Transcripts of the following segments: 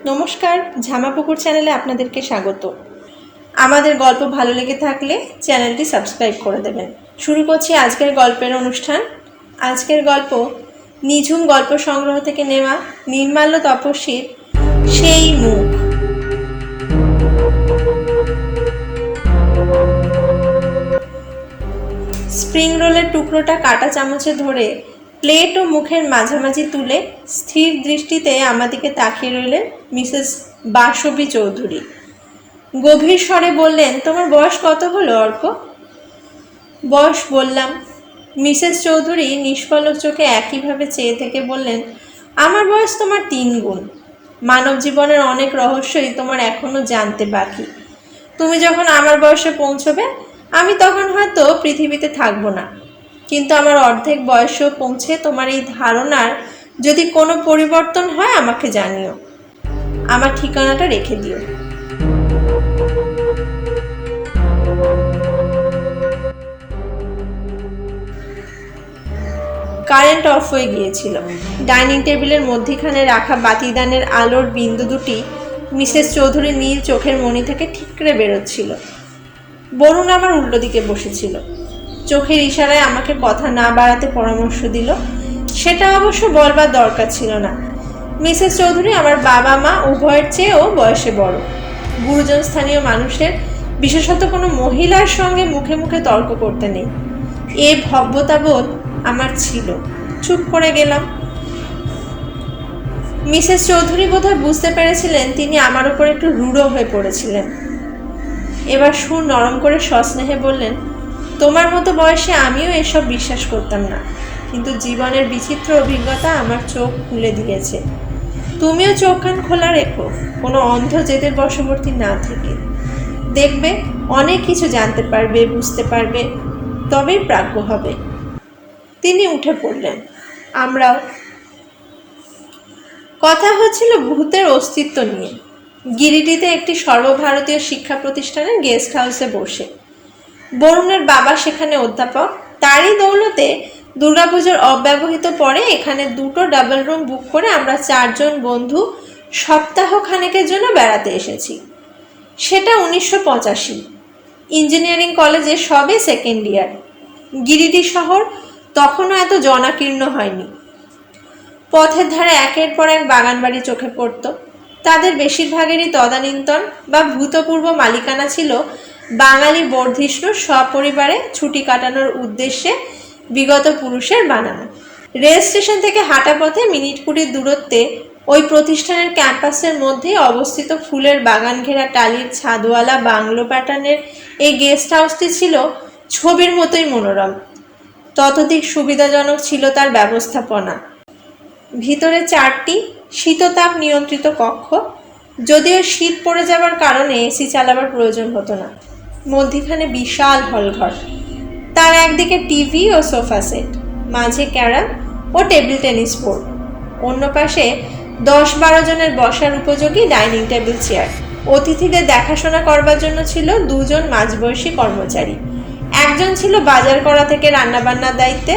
নমস্কার, ঝামাপুকুর চ্যানেলে আপনাদেরকে স্বাগত। আমাদের গল্প ভালো লেগে থাকলে চ্যানেলটি সাবস্ক্রাইব করে দেবেন। শুরু করছি আজকের গল্পের অনুষ্ঠান। আজকের গল্প নিঝুম গল্প সংগ্রহ থেকে নেওয়া নির্মাল্য তপস্বীর সেই মুখ। স্প্রিং রোলের টুকরোটা কাঁটা চামচে ধরে প্লেট ও মুখের মাঝামাঝি তুলে স্থির দৃষ্টিতে আমাদিকে তাকিয়ে রইলেন মিসেস বাসবী চৌধুরী। গভীর স্বরে বললেন, তোমার বয়স কত হলো অর্ক? বয়স বললাম। মিসেস চৌধুরী নিষ্পলক চোখে একইভাবে চেয়ে থেকে বললেন, আমার বয়স তোমার 3 গুণ। মানব জীবনের অনেক রহস্যই তোমার এখনো জানতে বাকি। তুমি যখন আমার বয়সে পৌঁছবে আমি তখন হয়তো পৃথিবীতে থাকবো না, কিন্তু আমার অর্ধেক বয়সেও পৌঁছে তোমার এই ধারণার যদি কোনো পরিবর্তন হয় আমাকে জানিও। আমার ঠিকানাটা রেখে দিও। কারেন্ট অফ হয়ে গিয়েছিল। ডাইনিং টেবিলের মধ্যিখানে রাখা বাতিদানের আলোর বিন্দু দুটি মিসেস চৌধুরী নীল চোখের মণি থেকে ঠিকরে বেরোচ্ছিল। বরুণ আমার উল্টো দিকে বসেছিল। চোখের ইশারায় আমাকে কথা না বাড়াতে পরামর্শ দিল। সেটা অবশ্য বলবার দরকার ছিল না। মিসেস চৌধুরী আমার বাবা মা উভয়ের চেয়েও বয়সে বড়। গুরুজন স্থানীয় মানুষের, বিশেষত কোনো মহিলার সঙ্গে মুখে মুখে তর্ক করতে নেই, এ ভব্যতাবোধ আমার ছিল। চুপ করে গেলাম। মিসেস চৌধুরী বোধহয় বুঝতে পেরেছিলেন তিনি আমার উপর একটু রূঢ় হয়ে পড়েছিলেন। এবার সুর নরম করে সস্নেহে বললেন, তোমার মতো বয়সে আমিও এসব বিশ্বাস করতাম না, কিন্তু জীবনের বিচিত্র অভিজ্ঞতা আমার চোখ খুলে দিয়েছে। তুমিও চোখ কান খোলা রেখো, কোনো অন্ধ জেদের বশবর্তী না থেকে। দেখবে অনেক কিছু জানতে পারবে, বুঝতে পারবে, তবেই প্রাজ্ঞ হবে। তিনি উঠে পড়লেন, আমরাও। কথা হচ্ছিল ভূতের অস্তিত্ব নিয়ে। গিরিডিতে একটি সর্বভারতীয় শিক্ষা প্রতিষ্ঠানের গেস্ট হাউসে বসে। বরুণের বাবা সেখানে অধ্যাপক। তারই দৌলতে দুর্গাপুজোর অব্যবহিত পরে এখানে 2টো ডাবল রুম বুক করে আমরা 4 জন বন্ধু সপ্তাহ খানেকের জন্য বেড়াতে এসেছি। সেটা 1985। ইঞ্জিনিয়ারিং কলেজে সবে সেকেন্ড ইয়ার। গিরিডি শহর তখনও এত জনাকীর্ণ হয়নি। পথের ধারে একের পর এক বাগান বাড়ি চোখে পড়ত। তাদের বেশিরভাগেরই তদানীন্তন বা ভূতপূর্ব মালিকানা ছিল বাঙালি বর্ধিষ্ণু সপরিবারে ছুটি কাটানোর উদ্দেশ্যে বিগত পুরুষের বানানো। রেল স্টেশন থেকে হাঁটা পথে মিনিট 20 দূরত্বে ওই প্রতিষ্ঠানের ক্যাম্পাসের মধ্যেই অবস্থিত ফুলের বাগান ঘেরা টালির ছাদওয়ালা বাংলো প্যাটার্নের এই গেস্ট হাউসটি ছিল ছবির মতোই মনোরম। ততোধিক সুবিধাজনক ছিল তার ব্যবস্থাপনা। ভিতরে 4টি শীততাপ নিয়ন্ত্রিত কক্ষ, যদিও শীত পড়ে যাবার কারণে এসি চালাবার প্রয়োজন হতো না। মধ্যিখানে বিশাল হলঘর, তার একদিকে টিভি ও সোফা সেট, মাঝে ক্যারাম ও টেবিল টেনিস বোর্ড, অন্য পাশে 10-12 জনের বসার উপযোগী ডাইনিং টেবিল চেয়ার। অতিথিদের দেখাশোনা করবার জন্য ছিল 2 জন মাঝবয়সী কর্মচারী। একজন ছিল বাজার করা থেকে রান্নাবান্নার দায়িত্বে,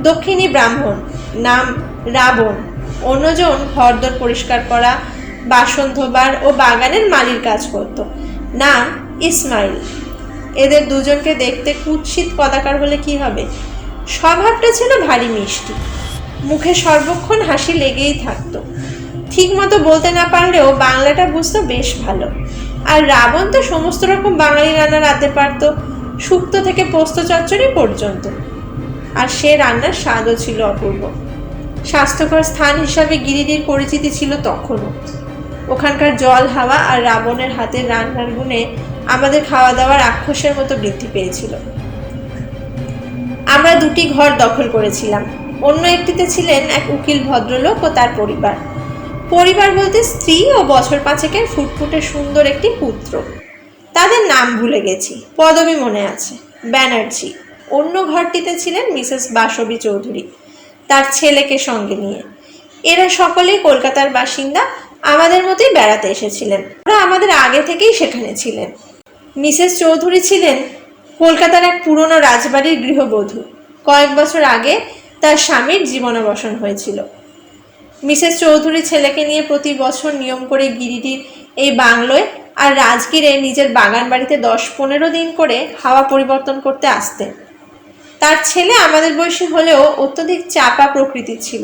দক্ষিণী ব্রাহ্মণ, নাম রাবণ। অন্যজন ঘরদোর পরিষ্কার করা, বাসন ধোবার ও বাগানের মালির কাজ করত, নাম ইসমাইল। এদের 2 জনকে দেখতে কুৎসিত কদাকার হলে কি হবে, স্বভাবটা ছিল ভারী মিষ্টি। মুখে সর্বক্ষণ হাসি লেগেই থাকতো। ঠিক মতো বলতে না পারলেও বাংলাটা বুঝতো বেশ ভালো। আর রাবণ তো সমস্ত রকম বাঙালি রান্না রাঁধতে পারত, শুক্তো থেকে পোস্ত চচ্চড়ি পর্যন্ত। আর সে রান্নার স্বাদও ছিল অপূর্ব। স্বাস্থ্যকর স্থান হিসাবে গিরিডির পরিচিতি ছিল তখনও। ওখানকার জল, হাওয়া আর রাবণের হাতের রান্নার গুণে আমাদের খাওয়া দাওয়ার রাক্ষসের মতো বৃদ্ধি পেয়েছিল। আমরা 2টি ঘর দখল করেছিলাম। অন্য একটিতে ছিলেন এক উকিল ভদ্রলোক ও তার পরিবার। পরিবার বলতে স্ত্রী ও বছর 5-এর ফুটফুটে সুন্দর একটি পুত্র। তাদের নাম ভুলে গেছি, পদবি মনে আছে, ব্যানার্জি। অন্য ঘরটিতে ছিলেন মিসেস বাসবী চৌধুরী, তার ছেলেকে সঙ্গে নিয়ে। এরা সকলেই কলকাতার বাসিন্দা, আমাদের মতোই বেড়াতে এসেছিলেন। ওরা আমাদের আগে থেকেই সেখানে ছিলেন। মিসেস চৌধুরী ছিলেন কলকাতার এক পুরনো রাজবাড়ির গৃহবধূ। কয়েক বছর আগে তার স্বামীর জীবনাবসান হয়েছিল। মিসেস চৌধুরী ছেলেকে নিয়ে প্রতি বছর নিয়ম করে গিরিডির এই বাংলোয় আর রাজগীরে নিজের বাগান বাড়িতে 10-15 দিন করে হাওয়া পরিবর্তন করতে আসতেন। তার ছেলে আমাদের বয়সী হলেও অত্যধিক চাপা প্রকৃতির ছিল,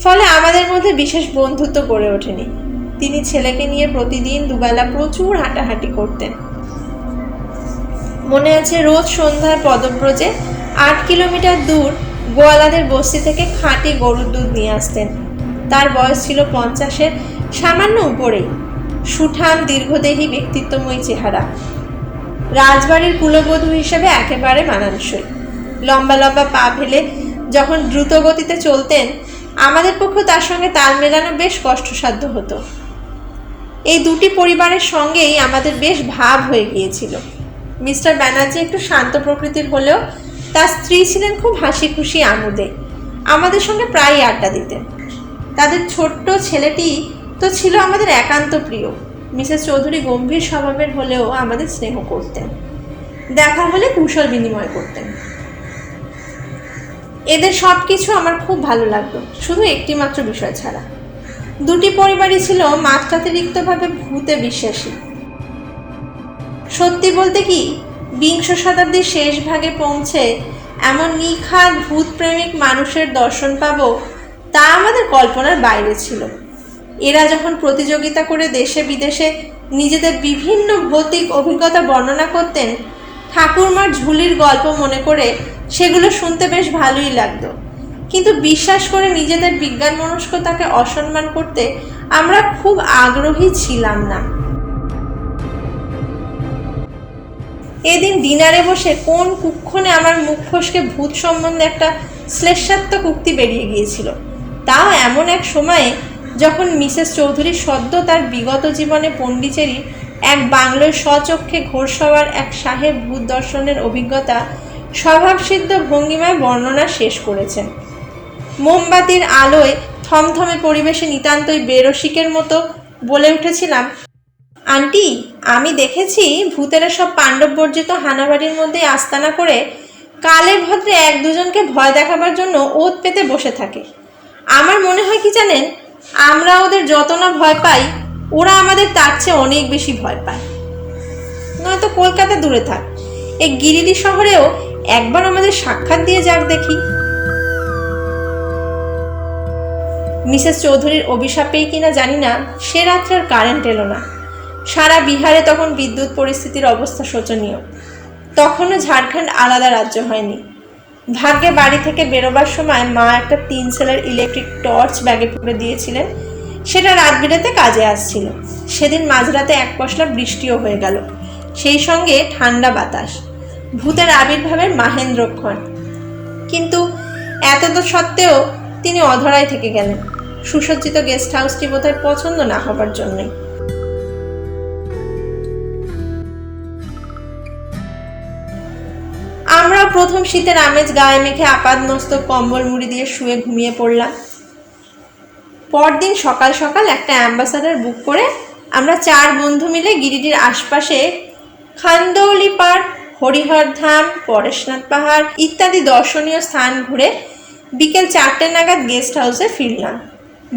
ফলে আমাদের মধ্যে বিশেষ বন্ধুত্ব গড়ে ওঠেনি। তিনি ছেলেকে নিয়ে প্রতিদিন দুবেলা প্রচুর হাঁটাহাঁটি করতেন। মনে আছে রোজ সন্ধ্যায় পদব্রজে 8 কিলোমিটার দূর গোয়ালাদের বস্তি থেকে খাঁটি গরুর দুধ নিয়ে আসতেন। তার বয়স ছিল 50-এর সামান্য উপরেই, সুঠাম দীর্ঘদেহী ব্যক্তিত্বময়ী চেহারা, রাজবাড়ির কুলবধূ হিসেবে একেবারে মানানসই। লম্বা লম্বা পা ফেলে যখন দ্রুত গতিতে চলতেন, আমাদের পক্ষে তার সঙ্গে তাল মেলানো বেশ কষ্টসাধ্য হতো। এই দুটি পরিবারের সঙ্গেই আমাদের বেশ ভাব হয়ে গিয়েছিল। মিস্টার ব্যানার্জি একটু শান্ত প্রকৃতির হলেও তার স্ত্রী ছিলেন খুব হাসি খুশি আমোদে, আমাদের সঙ্গে প্রায়ই আড্ডা দিতেন। তাদের ছোট্ট ছেলেটি তো ছিল আমাদের একান্ত প্রিয়। মিসেস চৌধুরী গম্ভীর স্বভাবের হলেও আমাদের স্নেহ করতেন, দেখা হলে কুশল বিনিময় করতেন। এদের সব কিছু আমার খুব ভালো লাগতো, শুধু একটি মাত্র বিষয় ছাড়া। দুটি পরিবারই ছিল মাত্রাতিরিক্তভাবে ভূতে বিশ্বাসী। সত্যি বলতে কি, 20 শতাব্দীর শেষ ভাগে পৌঁছে এমন নিখাদ ভূত প্রেমিক মানুষের দর্শন পাবো তা আমাদের কল্পনার বাইরে ছিল। এরা যখন প্রতিযোগিতা করে দেশে বিদেশে নিজেদের বিভিন্ন ভৌতিক অভিজ্ঞতা বর্ণনা করতেন, ঠাকুরমার ঝুলির গল্প মনে করে সেগুলো শুনতে বেশ ভালোই লাগতো, কিন্তু বিশ্বাস করে নিজেদের বিজ্ঞান মনস্কতাকে অসম্মান করতে আমরা খুব আগ্রহী ছিলাম না। এদিন ডিনারে বসে কোন কুক্ষণে আমার মুখ ফসকে ভূত সম্বন্ধে একটা শ্লেষাত্মক উক্তি বেরিয়ে গিয়েছিল, তাও এমন এক সময়ে যখন মিসেস চৌধুরী সদ্য তার বিগত জীবনে পণ্ডিচেরি এক বাংলোয় স্বচক্ষে ঘোরসওয়ার এক সাহেব ভূত দর্শনের অভিজ্ঞতা স্বভাবসিদ্ধ ভঙ্গিমায় বর্ণনা শেষ করেছেন। মোমবাতির আলোয় থমথমে পরিবেশে নিতান্তই বেরসিকের মতো বলে উঠেছিলাম, আন্টি, আমি দেখেছি ভূতেরা সব পাণ্ডব বর্জিত হানাবাড়ির মধ্যে আস্তানা করে কালে ভদ্রে 1-2জনকে ভয় দেখাবার জন্য ওত পেতে বসে থাকে। আমার মনে হয় কি জানেন, আমরা ওদের যত না ভয় পাই, ওরা আমাদের তার চেয়ে অনেক বেশি ভয় পায়। নয়তো কলকাতা দূরে থাক, এই গিরিডি শহরেও একবার আমাদের সাক্ষাৎ দিয়ে যাক দেখি। মিসেস চৌধুরীর অভিশাপেই কিনা জানি না, সে রাত্রে আর কারেন্ট এলো না। সারা বিহারে তখন বিদ্যুৎ পরিস্থিতির অবস্থা শোচনীয়। তখনও ঝাড়খণ্ড আলাদা রাজ্য হয়নি। ভাগ্যে বাড়ি থেকে বেরোবার সময় মা একটা 3 সেলের ইলেকট্রিক টর্চ ব্যাগে পুরে দিয়েছিলেন, সেটা রাত বিরেতে কাজে আসছিল। সেদিন মাঝরাতে এক পশলা বৃষ্টিও হয়ে গেল, সেই সঙ্গে ঠান্ডা বাতাস, ভূতের আবির্ভাবের মাহেন্দ্রক্ষণ। কিন্তু এত তো সত্ত্বেও তিনি অধরাই থেকে গেলেন, সুসজ্জিত গেস্ট হাউসটি বোধহয় পছন্দ না হবার জন্যই। আমরাও প্রথম শীতের আমেজ গায়ে মেখে আপাদ মস্তক কম্বল মুড়ি দিয়ে শুয়ে ঘুমিয়ে পড়লাম। পরদিন সকাল সকাল একটা অ্যাম্বাসাডার বুক করে আমরা 4 বন্ধু মিলে গিরিডির আশপাশে খান্দৌলি পার্ক, হরিহর ধাম, পরেশনাথ পাহাড় ইত্যাদি দর্শনীয় স্থান ঘুরে বিকেল 4টে নাগাদ গেস্ট হাউসে ফিরলাম।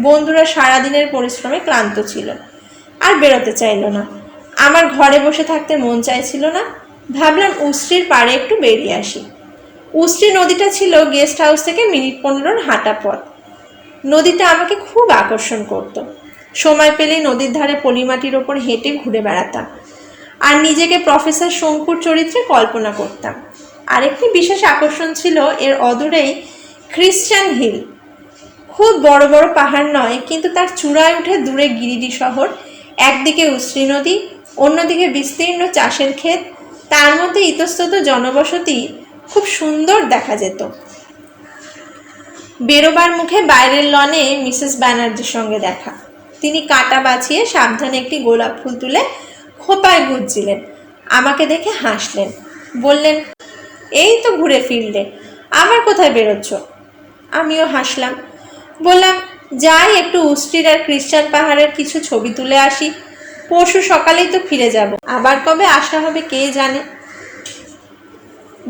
বন্ধুরা সারাদিনের পরিশ্রমে ক্লান্ত ছিল, আর বেরোতে চাইল না। আমার ঘরে বসে থাকতে মন চাইছিল না। ভাবলাম উশ্রীর পাড়ে একটু বেরিয়ে আসি। উশ্রী নদীটা ছিল গেস্ট হাউস থেকে মিনিট 15 হাঁটা পথ। নদীটা আমাকে খুব আকর্ষণ করত। সময় পেলেই নদীর ধারে পলিমাটির ওপর হেঁটে ঘুরে বেড়াতাম, আর নিজেকে প্রফেসর শঙ্কুর চরিত্রে কল্পনা করতাম। আরেকটি বিশেষ আকর্ষণ ছিল এর অদূরেই খ্রিশ্চান হিল। খুব বড় বড় পাহাড় নয়, কিন্তু তার চূড়ায় উঠে দূরে গিরিডি শহর, একদিকে উশ্রী নদী, অন্যদিকে বিস্তীর্ণ চাষের ক্ষেত, তার মধ্যে ইতস্তত জনবসতি, খুব সুন্দর দেখা যেত। বেরোবার মুখে বাইরের লনে মিসেস ব্যানার্জির সঙ্গে দেখা। তিনি কাঁটা বাছিয়ে সাবধানে একটি গোলাপ ফুল তুলে খোপায় গুঁজছিলেন। আমাকে দেখে হাসলেন, বললেন, এই তো ঘুরে ফিরলে, আবার কোথায় বেরোচ্ছ? আমিও হাসলাম, বললাম, যাই একটু উশ্রীর আর খ্রিস্টান পাহাড়ের কিছু ছবি তুলে আসি। পরশু সকালেই তো ফিরে যাব, আবার কবে আসা হবে কে জানে।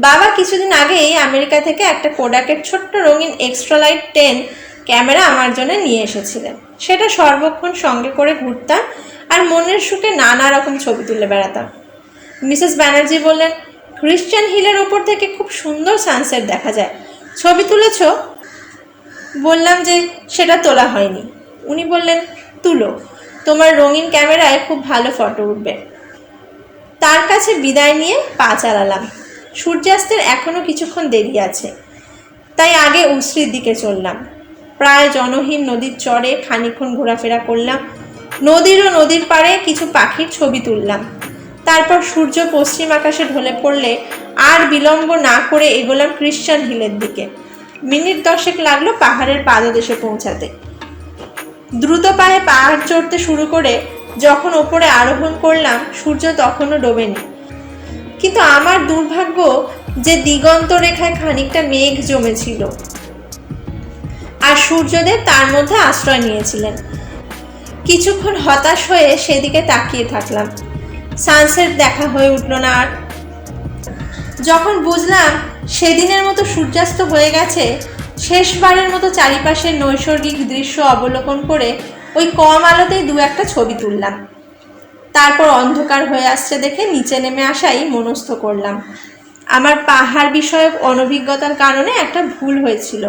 বাবা কিছুদিন আগেই আমেরিকা থেকে একটা কোডাকের ছোট্ট রঙিন এক্সট্রা লাইট 10 ক্যামেরা আমার জন্য নিয়ে এসেছিলেন। সেটা সর্বক্ষণ সঙ্গে করে ঘুরতাম আর মনের সুখে নানা রকম ছবি তুলে বেড়াতাম। মিসেস ব্যানার্জি বললেন, ক্রিশ্চিয়ান হিলের ওপর থেকে খুব সুন্দর সানসেট দেখা যায়, ছবি তুলেছ? বললাম যে সেটা তোলা হয়নি। উনি বললেন, তুলো, তোমার রঙিন ক্যামেরায় খুব ভালো ফটো উঠবে। তার কাছে বিদায় নিয়ে পা চালালাম। সূর্যাস্তের এখনো কিছুক্ষণ দেরি আছে, তাই আগে উসরির দিকে চললাম। প্রায় জনহীন নদীর চরে খানিকক্ষণ ঘোরাফেরা করলাম। নদীর ও নদীর পাড়ে কিছু পাখির ছবি তুললাম। তারপর সূর্য পশ্চিম আকাশে ঢলে পড়লে আর বিলম্ব না করে এগোলাম ক্রিশ্চিয়ান হিলের দিকে। মিনিট 10 লাগলো পাহাড়ের পাদদেশে পৌঁছাতে। দ্রুত পায়ে পাহাড় চড়তে শুরু করে যখন ওপরে আরোহণ করলাম, সূর্য তখনও ডোবেনি। কিন্তু আমার দুর্ভাগ্য যে দিগন্ত রেখায় খানিকটা মেঘ জমেছিল, আর সূর্যদেব তার মধ্যে আশ্রয় নিয়েছিলেন। কিছুক্ষণ হতাশ হয়ে সেদিকে তাকিয়ে থাকলাম। সানসেট দেখা হয়ে উঠল না আর। যখন বুঝলাম সেদিনের মতো সূর্যাস্ত হয়ে গেছে, শেষবারের মতো চারিপাশের নৈসর্গিক দৃশ্য অবলোকন করে ওই কম আলোতেই 2-1টা ছবি তুললাম। তারপর অন্ধকার হয়ে আসছে দেখে নিচে নেমে আসাই মনস্থ করলাম। আমার পাহাড় বিষয়ক অনভিজ্ঞতার কারণে একটা ভুল হয়েছিল,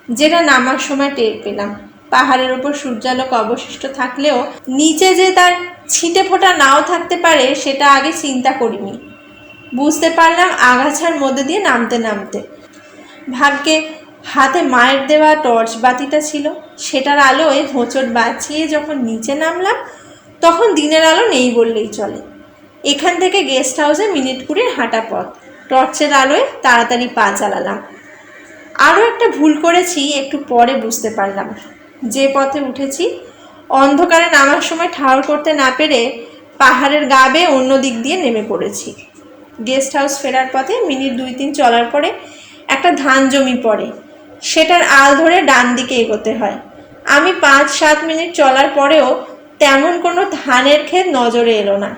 যেটা নামার সময় টের পেলাম। পাহাড়ের ওপর সূর্যালোক অবশিষ্ট থাকলেও নিচে যে তার ছিটে ফোঁটা নাও থাকতে পারে সেটা আগে চিন্তা করিনি। বুঝতে পারলাম আগাছার মধ্যে দিয়ে নামতে নামতে। ভাগ্যে হাতে মায়ের দেওয়া টর্চ বাতিটা ছিল, সেটার আলোয় হোঁচট বাঁচিয়ে যখন নিচে নামলাম তখন দিনের আলো নেই বললেই চলে। এখান থেকে গেস্ট হাউসে মিনিট 20 হাঁটা পথ। টর্চের আলোয় তাড়াতাড়ি পা চালালাম। আরও একটা ভুল করেছি একটু পরে বুঝতে পারলাম। যে পথে উঠেছি, অন্ধকারে নামার সময় ঠাউর করতে না পেরে পাহাড়ের গা বেয়ে অন্য দিক দিয়ে নেমে পড়েছি। গেস্ট হাউস ফেরার পথে মিনিট 2-3 চলার পরে একটা ধান জমি পড়ে, সেটার আল ধরে ডান দিকে এগোতে হয়। আমি 5-7 মিনিট চলার পরেও তেমন কোনো ধানের ক্ষেত নজরে এলো না।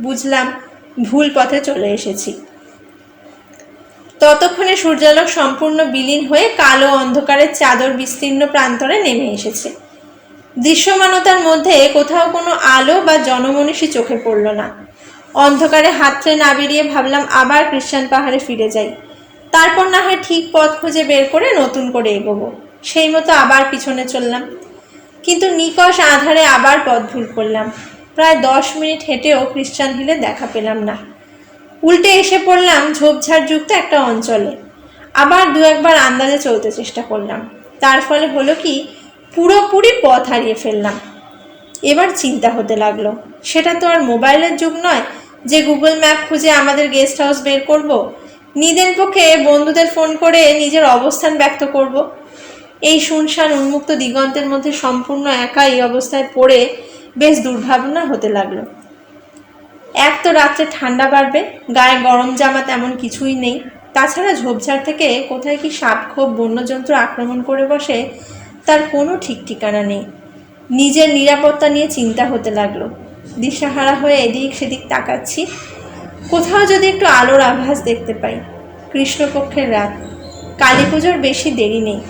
বুঝলাম ভুল পথে চলে এসেছি। ততক্ষণে সূর্যালোক সম্পূর্ণ বিলীন হয়ে কালো অন্ধকারের চাদর বিস্তীর্ণ প্রান্তরে নেমে এসেছে। দৃশ্যমানতার মধ্যে কোথাও কোনো আলো বা জনমনীষী চোখে পড়ল না। অন্ধকারে হাতড়ে না বেরিয়ে ভাবলাম আবার ক্রিশ্চিয়ান পাহাড়ে ফিরে যাই, তারপর না হয় ঠিক পথ খুঁজে বের করে নতুন করে এগোবো। সেই মতো আবার পিছনে চললাম, কিন্তু নিকষ আধারে আবার পথ ভুল করলাম। প্রায় 10 মিনিট হেঁটেও ক্রিশ্চিয়ান হিলে দেখা পেলাম না। উল্টে এসে পড়লাম ঝোপঝাড়যুক্ত একটা অঞ্চলে। আবার 2-1বার আন্দাজে চলতে চেষ্টা করলাম। তার ফলে হলো কি, পুরোপুরি পথ হারিয়ে ফেললাম। এবার চিন্তা হতে লাগলো, সেটা তো আর মোবাইলের যুগ নয় যে গুগল ম্যাপ খুঁজে আমাদের গেস্ট হাউস বের করব। নিদেন পক্ষে বন্ধুদের ফোন করে নিজের অবস্থান ব্যক্ত করব। এই শুনশান উন্মুক্ত দিগন্তের মধ্যে সম্পূর্ণ একা এই অবস্থায় পড়ে বেশ দুর্ভাবনা হতে লাগলো। এক তো রাত্রে ঠান্ডা বাড়বে, গায়ে গরম জামা তেমন কিছুই নেই। তাছাড়া ঝোপঝাড় থেকে কোথায় কি সাপখোপ বন্যজন্তু আক্রমণ করে বসে তার কোনো ঠিক ঠিকানা নেই। নিজের নিরাপত্তা নিয়ে চিন্তা হতে লাগলো। দিশাহারা হয়ে এদিক সেদিক তাকাচ্ছি, কোথাও যদি একটু আলোর আভাস দেখতে পাই। কৃষ্ণপক্ষের রাত, কালী পুজোর বেশি দেরি নেই।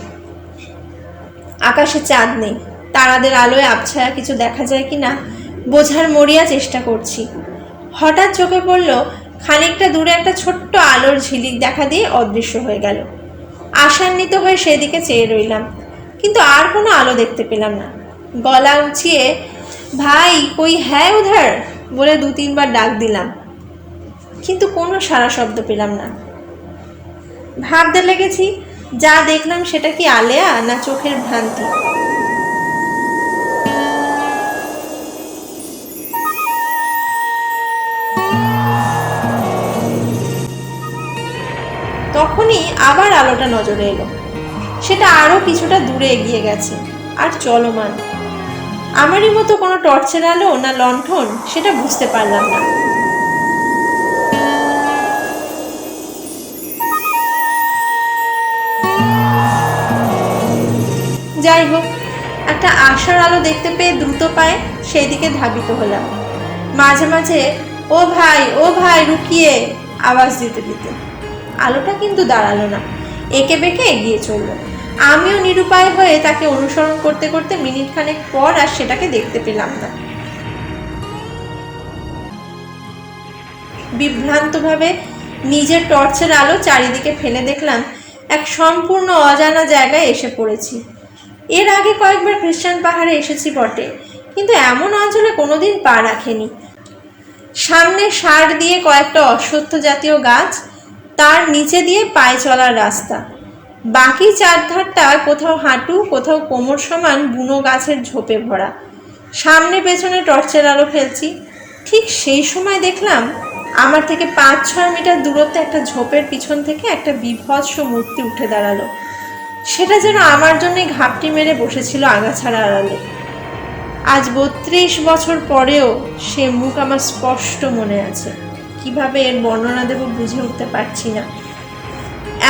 আকাশে চাঁদ নেই, তারাদের আলোয় আবছায়া কিছু দেখা যায় কি না বোঝার মরিয়া চেষ্টা করছি। হঠাৎ চোখে পড়ল খানিকটা দূরে একটা ছোট্ট আলোর ঝিলিক দেখা দিয়ে অদৃশ্য হয়ে গেল। আশান্বিত হয়ে সেদিকে চেয়ে রইলাম, কিন্তু আর কোনো আলো দেখতে পেলাম না। গলা উঁচিয়ে ভাই কই হ্যাঁ উধার বলে 2-3বার ডাক দিলাম, কিন্তু কোনো সাড়া শব্দ পেলাম না। ভাবতে লেগেছি, যা দেখলাম সেটা কি আলেয়া না চোখের ভ্রান্তি। তখনই আবার আলোটা নজরে এলো। সেটা আরো কিছুটা দূরে এগিয়ে গেছে আর চলমান। আমারই মতো কোনো টর্চের আলো না লণ্ঠন সেটা বুঝতে পারলাম না। যাই হোক, একটা আশার আলো দেখতে পেয়ে দ্রুত পায়ে সেই দিকে ধাবিত হলাম। মাঝে মাঝে ও ভাই রুকিয়ে আওয়াজ দিতে দিতে। আলোটা কিন্তু দাঁড়ালো না, এঁকে বেঁকে এগিয়ে চলল। আমিও নিরুপায় হয়ে তাকে অনুসরণ করতে করতে মিনিট খানেক পর আর সেটাকে দেখতে পেলাম না। বিভ্রান্তভাবে নিজের টর্চের আলো চারিদিকে ফেলে দেখলাম এক সম্পূর্ণ অজানা জায়গায় এসে পড়েছি। এর আগে কয়েকবার খ্রিস্টান পাহাড়ে এসেছি বটে, কিন্তু এমন অঞ্চলে কোনোদিন পা রাখেনি। সামনে সার দিয়ে কয়েকটা অশ্বত্থ জাতীয় গাছ, তার নিচে দিয়ে পায়ে চলার রাস্তা, বাকি চারধারটা কোথাও হাঁটু কোথাও কোমর সমান বুনো গাছের ঝোপে ভরা। সামনে পেছনে টর্চের আলো ফেলছি, ঠিক সেই সময় দেখলাম আমার থেকে 5-6 মিটার দূরত্বে একটা ঝোপের পিছন থেকে একটা বিভৎস মূর্তি উঠে দাঁড়ালো। সেটা যেন আমার জন্যই ঘাপটি মেরে বসেছিল আগাছাড়া আড়ালে। আজ 32 বছর পরেও সে মুখ আমার স্পষ্ট মনে আছে। কিভাবে এর বর্ণনা দেব বুঝে উঠতে পারছি না।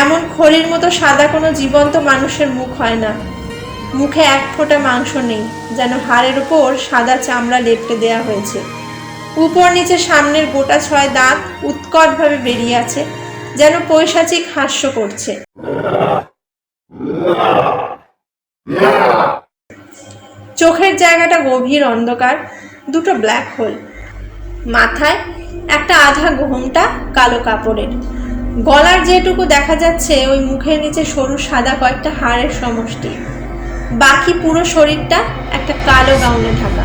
এমন খড়ির মতো সাদা কোনো জীবন্ত মানুষের মুখ হয় না। মুখে এক ফোঁটা মাংস নেই, যেন হাড়ের উপর সাদা চামড়া লেপটে দেয়া হয়েছে। উপর নিচে সামনের গোটা 6 দাঁত উৎকটভাবে বেরিয়ে আছে, যেন পৈশাচিক হাস্য করছে। চোখের জায়গাটা গভীর অন্ধকার, দুটো ব্ল্যাক হোল। মাথায় একটা আধা ঘোমটা কালো কাপড়ের। গলার যেটুকু দেখা যাচ্ছে ওই মুখের নিচে সরু সাদা কয়েকটা হাড়ের সমষ্টি। বাকি পুরো শরীরটা একটা কালো গাউনে ঢাকা।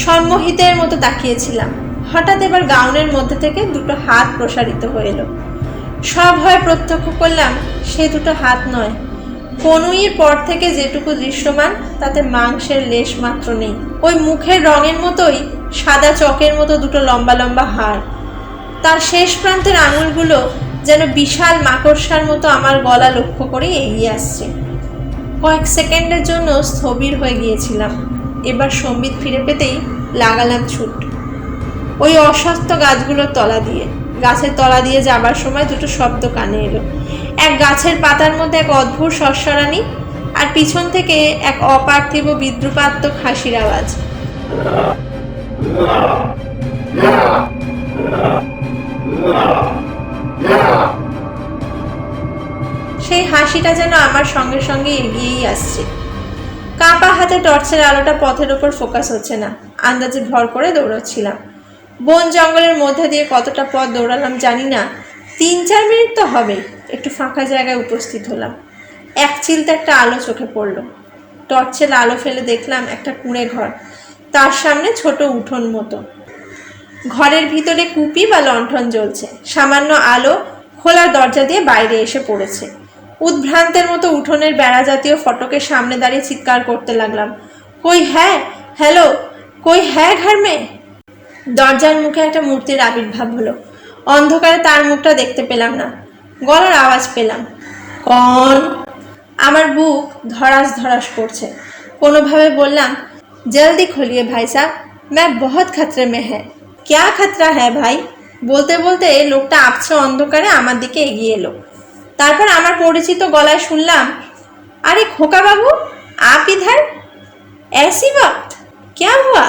সম্মোহিতের মতো তাকিয়েছিলাম। হঠাৎ এবার গাউনের মধ্যে থেকে দুটো হাত প্রসারিত হয়ে এলো। সভয়ে প্রত্যক্ষ করলাম সে দুটো হাত নয়। কনুইয়ের পর থেকে যেটুকু দৃশ্যমান তাতে মাংসের লেশ মাত্র নেই। ওই মুখের রঙের মতোই সাদা চকের মতো দুটো লম্বা লম্বা হাড়। তার শেষ প্রান্তের আঙুলগুলো যেন বিশাল মাকড়সার মতো আমার গলা লক্ষ্য করে এগিয়ে আসছে। কয়েক সেকেন্ডের জন্য স্থবির হয়ে গিয়েছিলাম। এবার সম্বিত ফিরে পেতেই লাগালাম ছুট ওই অস্বস্ত গাছগুলোর তলা দিয়ে। গাছের তলা দিয়ে যাবার সময় দুটো শব্দ কানে এলো। এক গাছের পাতার মধ্যে এক অদ্ভুত সস্বরানি, আর পিছন থেকে এক অপার্থিব বিদ্রুপাত্মক হাসির আওয়াজ। সেই হাসিটা যেন আমার সঙ্গে সঙ্গে এগিয়েই আসছে। কাঁপা হাতে টর্চের আলোটা পথের ওপর ফোকাস হচ্ছে না। আন্দাজে ভর করে দৌড়চ্ছিলাম। বন জঙ্গলের মধ্যে দিয়ে কতটা পথ দৌড়ালাম জানি না, 3-4 মিনিট তো হবে। একটু ফাঁকা জায়গায় উপস্থিত হলাম। এক চিলতে একটা আলো চোখে পড়ল। টর্চের আলো ফেলে দেখলাম একটা কুঁড়ে ঘর, তার সামনে ছোট উঠোন মতো। ঘরের ভিতরে কুপি বা লণ্ঠন জ্বলছে। সামান্য আলো খোলা দরজা দিয়ে বাইরে এসে পড়েছে। উদ্ভ্রান্তের মতো উঠোনের বেড়া জাতীয় ফটকের সামনে দাঁড়িয়ে চিৎকার করতে লাগলাম, কই হ্যাঁ, হ্যালো, কই হ্যাঁ ঘর মে। দরজার মুখে একটা মূর্তির আবির্ভাব হলো। অন্ধকারে তার মুখটা দেখতে পেলাম না, গলার আওয়াজ পেলাম, কন। আমার বুক ধরাস ধরাস করছে। কোনোভাবে বললাম, জলদি খোলিয়ে ভাই সাহ, मैं बहुत खतरे में है। क्या खतरा है भाई? বলতে বলতে লোকটা আবছা অন্ধকারে আমার দিকে এগিয়ে এলো। তারপর আমার পরিচিত গলায় শুনলাম, আরে খোকা বাবু, आप इधर ऐसी वक्त क्या हुआ?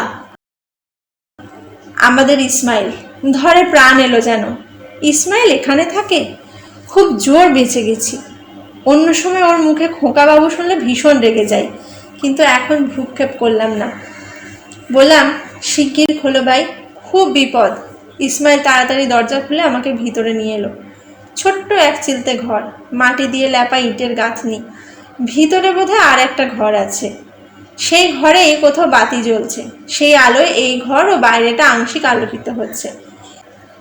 আমাদের ইসমাইল। ধরে প্রাণ এলো যেন। ইসমাইল এখানে থাকে? খুব জোর বেঁচে গেছি। অন্য সময় ওর মুখে খোকা বাবু শুনলে ভীষণ রেগে যাই, কিন্তু এখন ভ্রুক্ষেপ করলাম না। বললাম, শিগগির খোলো ভাই, খুব বিপদ। ইসমাইল তাড়াতাড়ি দরজা খুলে আমাকে ভিতরে নিয়ে এলো। ছোট্ট এক চিলতে ঘর, মাটি দিয়ে লেপা ইটের গাঁথনি। ভিতরে বোধহয় আর একটা ঘর আছে। সেই ঘরে কোথাও বাতি জ্বলছে। সেই আলোয় এই ঘর ও বাইরেটা আংশিক আলোকিত হচ্ছে।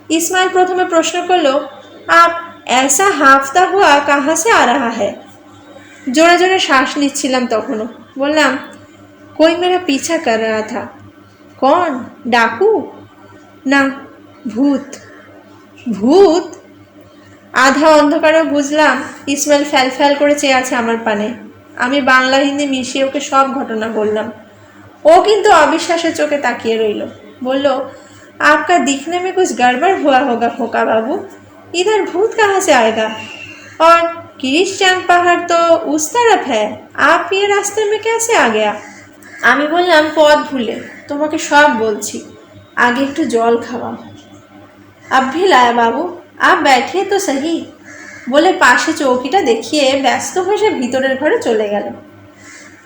ইসমাইল প্রথমে প্রশ্ন করলো, আপ ऐसा हाफता हुआ कहाँ से आ रहा है? জোরে জোরে শ্বাস নিচ্ছিলাম তখনও। বললাম, कोई मेरा पीछा कर रहा था। कौन? डाकू? না, ভূত। ভূত? আধা অন্ধকারেও বুঝলাম ইসমাইল ফ্যাল ফ্যাল করে চেয়ে আছে আমার পানে। আমি বাংলা হিন্দি মিশিয়ে ওকে সব ঘটনা বললাম। ও কিন্তু অবিশ্বাসের চোখে তাকিয়ে রইল। বলল, आपका दिखने में कुछ गड़बड़ हुआ होगा खोका बाबू। इधर भूत कहाँ से आएगा? और किरिश्चान पहाड़ तो उस तरफ है, आप ये रास्ते में कैसे आ गया? আমি বললাম, পথ ভুলে। তোমাকে সব বলছি, আগে একটু জল খাওয়া। अब भी लाया बाबू, आप बैठिए तो सही। বলে পাশে চৌকিটা দেখিয়ে ব্যস্ত হয়ে সে ভিতরের ঘরে চলে গেল।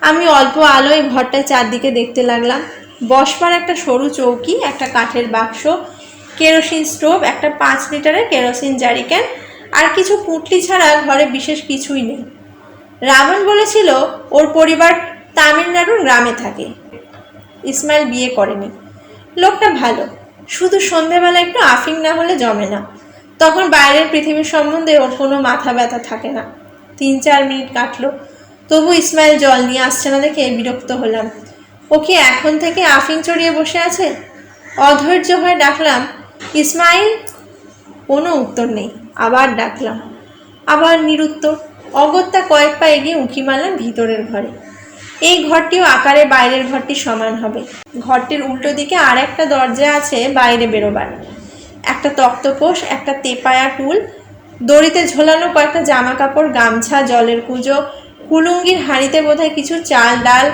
আমি অল্প আলোয় ঘরটায় চারদিকে দেখতে লাগলাম। বসবার একটা সরু চৌকি, একটা কাঠের বাক্স, কেরোসিন স্টোভ, একটা 5 লিটারের কেরোসিন জারিক্যান, আর কিছু পুঁটলি ছাড়া ঘরে বিশেষ কিছুই নেই। রাবণ বলেছিল ওর পরিবার তামিলনাড়ুর গ্রামে থাকে। ইসমাইল বিয়ে করেনি। লোকটা ভালো, শুধু সন্ধেবেলা একটু আফিং না হলে জমে না। তখন বাইরের পৃথিবীর সম্বন্ধে ওর কোনো মাথা ব্যথা থাকে না। 3-4 মিনিট কাটলো, তবু ইসমাইল জল নিয়ে আসছে না দেখে বিরক্ত হলাম। ও কি এখন থেকে আফিং চড়িয়ে বসে আছে? অধৈর্য হয়ে ডাকলাম, ইসমাইল। কোনো উত্তর নেই। আবার ডাকলাম, আবার নিরুত্তর। অগত্যা কয়েক পা এগিয়ে উঁকি মারলাম ভিতরের ঘরে। এই ঘরটিও আকারে বাইরের ঘরটি সমান হবে। ঘরটির উল্টো দিকে আর একটা দরজা আছে বাইরে বেরোবার। একটা তক্তপোষ, একটা তেপায়া টুল, দড়িতে ঝোলানো কয়েকটা জামা কাপড়, গামছা, জলের কুঁজো, কুলুঙ্গির হাঁড়িতে বোধহয় কিছু চাল ডাল,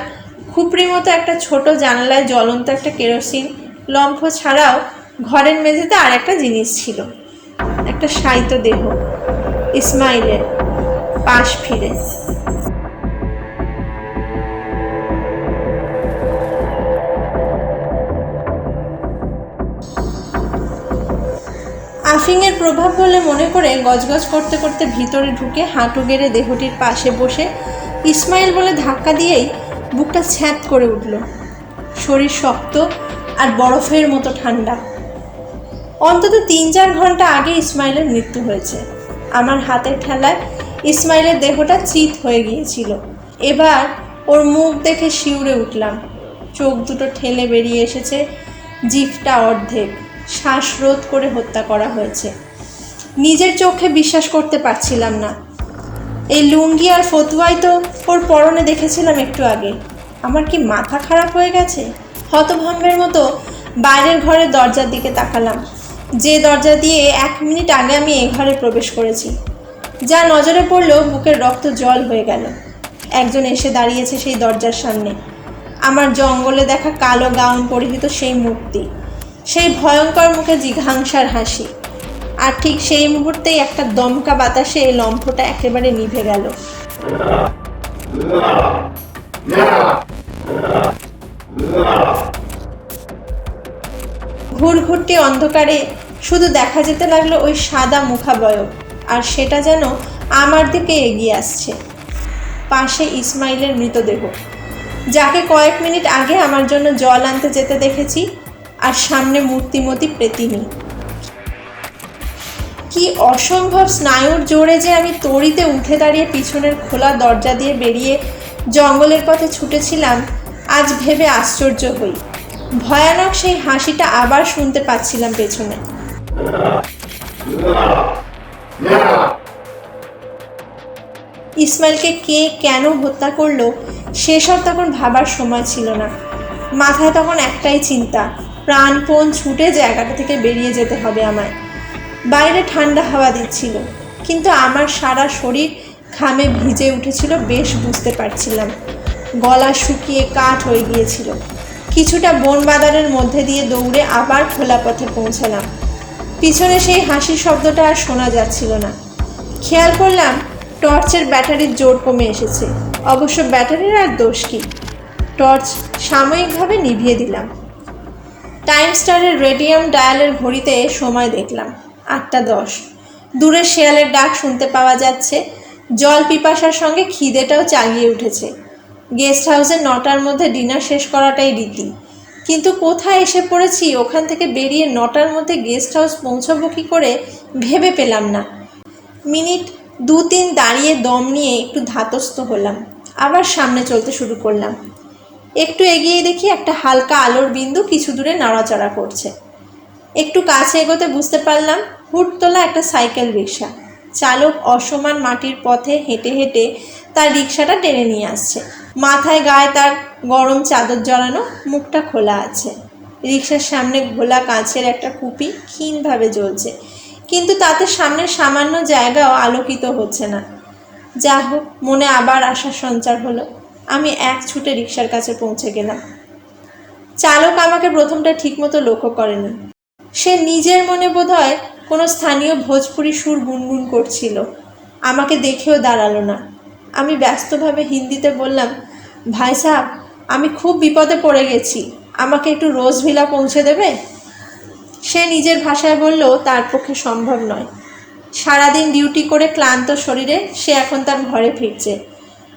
খুপড়ি মতো একটা ছোট জানালায় জ্বলন্ত একটা কেরোসিন লম্ফ ছাড়াও ঘরের মেঝেতে আর একটা জিনিস ছিল, একটা শায়িত দেহ। ইসমাইলের পাশ ফিরে। আফিংয়ের প্রভাব বলে মনে করে গজগজ করতে করতে ভিতরে ঢুকে হাঁটু গেড়ে দেহটির পাশে বসে ইসমাইল বলে ধাক্কা দিয়েই বুকটা ছ্যাঁত করে উঠল। শরীর শক্ত আর বরফের মতো ঠান্ডা। অন্তত 3-4 ঘন্টা আগে ইসমাইলের মৃত্যু হয়েছে। আমার হাতের ঠেলায় ইসমাইলের দেহটা চিত হয়ে গিয়েছিল। এবার ওর মুখ দেখে শিউরে উঠলাম। চোখ দুটো ঠেলে বেরিয়ে এসেছে, জিভটা অর্ধেক। শ্বাসরোধ করে হত্যা করা হয়েছে। নিজের চোখে বিশ্বাস করতে পারছিলাম না। এই লুঙ্গি আর ফতুয়াই তো ওর পরনে দেখেছিলাম একটু আগে। আমার কি মাথা খারাপ হয়ে গেছে? হতভম্বের মতো বাইরের ঘরের দরজার দিকে তাকালাম, যে দরজা দিয়ে 1 মিনিট আগে আমি এই ঘরে প্রবেশ করেছি। যা নজরে পড়লো, বুকের রক্ত জল হয়ে গেল। একজন এসে দাঁড়িয়েছে সেই দরজার সামনে। আমার জঙ্গলে দেখা কালো গাউন পরিহিত সেই মূর্তি, সেই ভয়ঙ্কর মুখে জিঘাংসার হাসি। আর ঠিক সেই মুহূর্তেই একটা দমকা বাতাসে এই লম্ফটা একেবারে নিভে গেল। ঘুরঘুরটি অন্ধকারে শুধু দেখা যেতে লাগলো ওই সাদা মুখাবয়ব, আর সেটা যেন আমার দিকে এগিয়ে আসছে। পাশে ইসমাইলের মৃতদেহ, যাকে কয়েক মিনিট আগে আমার জন্য জল আনতে যেতে দেখেছি, আর সামনে মূর্তিমতী প্রেতিনী। কি অসম্ভব স্নায়ুর জোরে যে আমি তড়িতে উঠে দাঁড়িয়ে পিছনের খোলা দরজা দিয়ে বেরিয়ে জঙ্গলের পথে ছুটেছিলাম, আজ ভেবে আশ্চর্য হই। ভয়ানক সেই হাসিটা আবার শুনতে পাচ্ছিলাম পেছনে। ইসমাইলকে কে কেন হত্যা করলো সেসব তখন ভাবার সময় ছিল না। মাথায় তখন একটাই চিন্তা, প্রাণপণ ছুটে জায়গাটা থেকে বেরিয়ে যেতে হবে আমায়। বাইরে ঠান্ডা হাওয়া দিচ্ছিল, কিন্তু আমার সারা শরীর ঘামে ভিজে উঠেছিল, বেশ বুঝতে পারছিলাম। গলা শুকিয়ে কাঠ হয়ে গিয়েছিল। কিছুটা বন বাদারের মধ্যে দিয়ে দৌড়ে আবার খোলা পথে পৌঁছালাম। পিছনে সেই হাসির শব্দটা আর শোনা যাচ্ছিল না। খেয়াল করলাম টর্চের ব্যাটারির জোর কমে এসেছে। অবশ্য ব্যাটারির আর দোষ কি? টর্চ সাময়িকভাবে নিভিয়ে দিলাম। টাইম স্টারের রেডিয়াম ডায়ালের ঘড়িতে সময় দেখলাম 8টা 10। দূরে শেয়ালের ডাক শুনতে পাওয়া যাচ্ছে। জল পিপাসার সঙ্গে খিদেটাও চাগিয়ে উঠেছে। গেস্ট হাউসে 9টার মধ্যে ডিনার শেষ করাটাই রীতি, কিন্তু কোথায় এসে পড়েছি? ওখান থেকে বেরিয়ে 9টার মধ্যে গেস্ট হাউস পৌঁছাবো কী করে ভেবে পেলাম না। মিনিট 2-3 দাঁড়িয়ে দম নিয়ে একটু ধাতস্থ হলাম। আবার সামনে চলতে শুরু করলাম। একটু এগিয়ে দেখি একটা হালকা আলোর বিন্দু কিছু দূরে নাড়াচাড়া করছে। একটু কাছে এগোতে বুঝতে পারলাম হুটতোলা একটা সাইকেল রিক্সা। চালক অসমান মাটির পথে হেঁটে হেঁটে তার রিক্সাটা টেনে নিয়ে আসছে। মাথায় গায়ে তার গরম চাদর জড়ানো, মুখটা খোলা আছে। রিক্সার সামনে ঘোলা কাঁচের একটা কুপি ক্ষীণভাবে জ্বলছে, কিন্তু তাতে সামনের সামান্য জায়গাও আলোকিত হচ্ছে না। যা হোক, মনে আবার আশার সঞ্চার হলো। আমি এক ছুটে রিক্সার কাছে পৌঁছে গেলাম। চালক আমাকে প্রথমটা ঠিকমতো লক্ষ্য করেনি। সে নিজের মনে বোধহয় কোনো স্থানীয় ভোজপুরি সুর গুনগুন করছিল। আমাকে দেখেও দাঁড়ালো না। আমি ব্যস্তভাবে হিন্দিতে বললাম, ভাই সাহেব, আমি খুব বিপদে পড়ে গেছি, আমাকে একটু রোজ ভিলা পৌঁছে দেবে? সে নিজের ভাষায় বলল তার পক্ষে সম্ভব নয়। সারাদিন ডিউটি করে ক্লান্ত শরীরে সে এখন তার ঘরে ফিরছে।